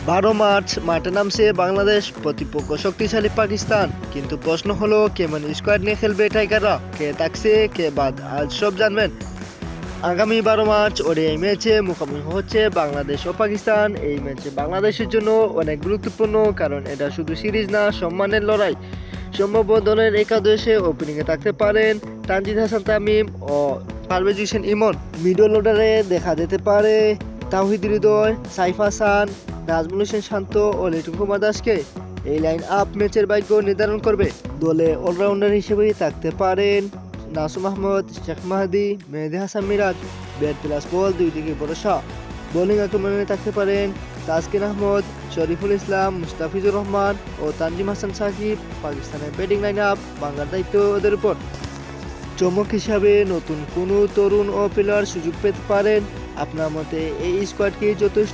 12 March মাঠে নামছে বাংলাদেশ, প্রতিপক্ষ শক্তিশালী পাকিস্তান। কিন্তু প্রশ্ন হলো কেমন স্কোয়াড নিয়ে খেলবে টাইগাররা, কে থাকছে কে বাদ, আজ সব জানবেন। আগামী 12 মার্চ ওডিআই ম্যাচে মুখোমুখি হচ্ছে বাংলাদেশ ও পাকিস্তান। এই ম্যাচে বাংলাদেশের জন্য অনেক গুরুত্বপূর্ণ, কারণ এটা শুধু সিরিজ না, সম্মানের লড়াই। সম্ভাব্য দলের একাদশে ওপেনিংয়ে থাকতে পারেন তানজিদ হাসান তামিম ও পারভেজ হোসেন ইমন। মিডল অর্ডারে দেখা যেতে পারে তাওহিদ হৃদয়, সাইফ হাসান, নাজমুল হোসেন শান্ত ও লিটন কুমার দাসকে। এই লাইন আপ ম্যাচের ভাগ্য নির্ধারণ করবে। দলে অলরাউন্ডার হিসেবে থাকতে পারেন নাসুম আহমদ, শেখ মাহাদি, মেহেদী Hasan Miraj. Bat plus ball দুই দিকে ভরসা। বোলিং আক্রমণে থাকতে পারেন তাসকিন আহমদ, শরীফুল ইসলাম, মুস্তাফিজুর রহমান ও তানজিম হাসান সাকিব। পাকিস্তানের ব্যাটিং লাইন আপ ভাঙার দায়িত্ব ওদের উপর। চমক হিসাবে নতুন কোনো তরুণ ও প্লেয়ার সুযোগ পেতে পারেন। আপনার মতে এই স্কোয়াড কি যথেষ্ট?